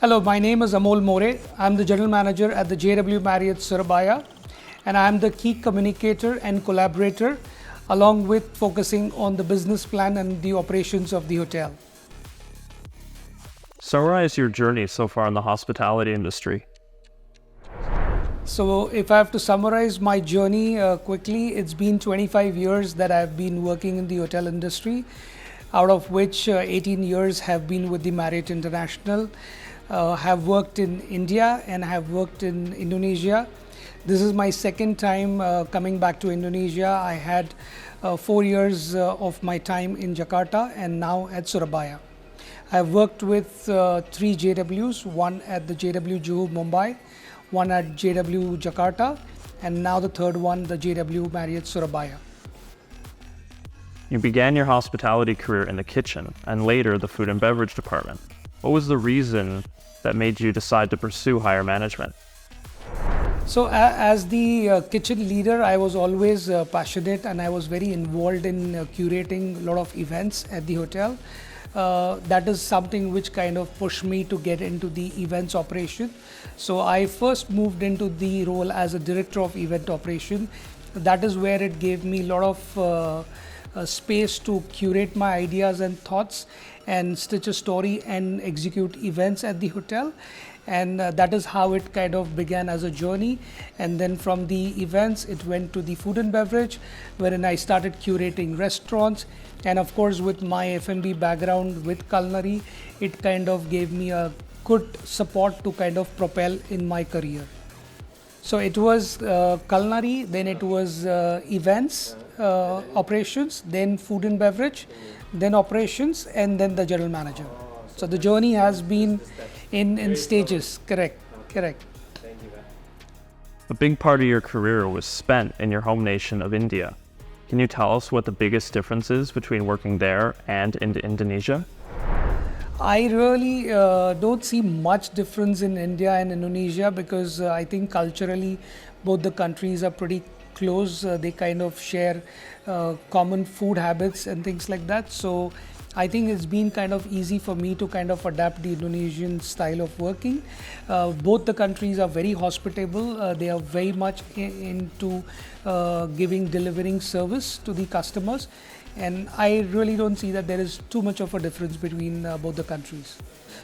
Hello, my name is Amol More. I'm the General Manager at the JW Marriott Surabaya, and I'm the key communicator and collaborator, along with focusing on the business plan and the operations of the hotel. Summarize your journey so far in the hospitality industry. So, if I have to summarize my journey quickly, it's been 25 years that I've been working in the hotel industry, out of which 18 years have been with the Marriott International. Have worked in India and have worked in Indonesia. This is my second time coming back to Indonesia. I had 4 years of my time in Jakarta and now at Surabaya. I've worked with 3 JWs, one at the JW Mumbai, one at JW Jakarta, and now the third one, the JW Marriott Surabaya. You began your hospitality career in the kitchen and later the food and beverage department. What was the reason that made you decide to pursue higher management? So as the kitchen leader, I was always passionate and I was very involved in curating a lot of events at the hotel. That is something which kind of pushed me to get into the events operation. So I first moved into the role as a director of event operation. That is where it gave me a lot of space to curate my ideas and thoughts and stitch a story and execute events at the hotel. And that is how it kind of began as a journey. And then from the events, it went to the food and beverage, wherein I started curating restaurants. And of course, with my F&B background with culinary, it kind of gave me a good support to kind of propel in my career. So it was culinary, then it was events, operations, then food and beverage, then operations, and then the general manager. So the journey has been in stages. Correct. A big part of your career was spent in your home nation of India. Can you tell us what the biggest difference is between working there and in Indonesia? I really don't see much difference in India and Indonesia because I think culturally both the countries are pretty close. They kind of share common food habits and things like that. So I think it's been kind of easy for me to kind of adapt the Indonesian style of working. Both the countries are very hospitable. They are very much into delivering service to the customers. And I really don't see that there is too much of a difference between both the countries.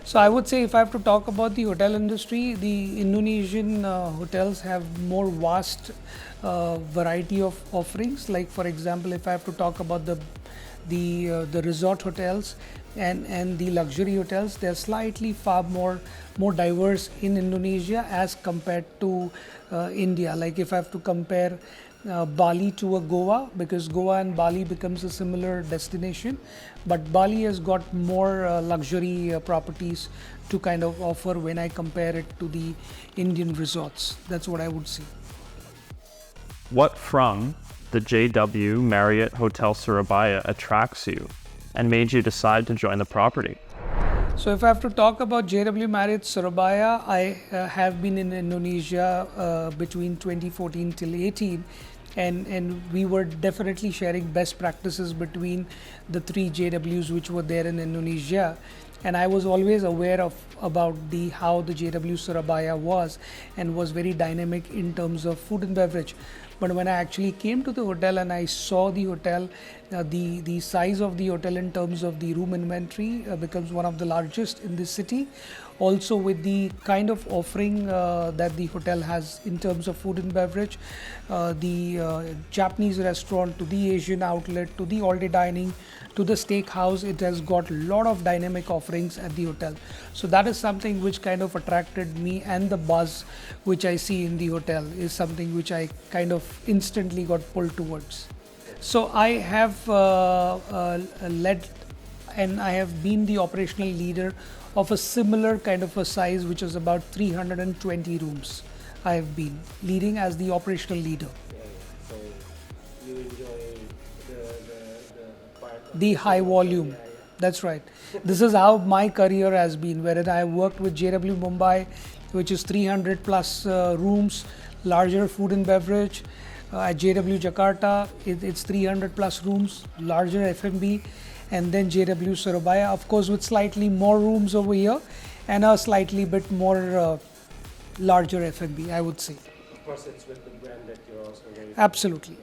So I would say if I have to talk about the hotel industry, the Indonesian hotels have more vast variety of offerings. Like for example, if I have to talk about the resort hotels and the luxury hotels, they're slightly far more diverse in Indonesia as compared to India. Like if I have to compare Bali to a Goa, because Goa and Bali becomes a similar destination, but Bali has got more luxury properties to kind of offer when I compare it to the Indian resorts. That's what I would say. What from the JW Marriott Hotel Surabaya attracts you and made you decide to join the property? So if I have to talk about JW Marriott Surabaya, I have been in Indonesia between 2014 till 18, and we were definitely sharing best practices between the 3 JWs which were there in Indonesia. And I was always aware of about how the JW Surabaya was and was very dynamic in terms of food and beverage. But when I actually came to the hotel and I saw the hotel, the size of the hotel in terms of the room inventory becomes one of the largest in this city. Also with the kind of offering that the hotel has in terms of food and beverage, the Japanese restaurant to the Asian outlet to the all-day dining to the steakhouse, it has got a lot of dynamic offerings at the hotel. So that is something which kind of attracted me, and the buzz which I see in the hotel is something which I kind of instantly got pulled towards. So I have led and I have been the operational leader of a similar kind of a size, which is about 320 rooms. I have been leading as the operational leader. So you enjoy the part The high volume. That's right. This is how my career has been, wherein I worked with JW Mumbai, which is 300 plus rooms, larger food and beverage. At JW Jakarta, it's 300 plus rooms, larger F&B, and then JW Surabaya, of course, with slightly more rooms over here, and a slightly bit more larger F&B, I would say. Of course, it's with the brand that you're also very. Absolutely.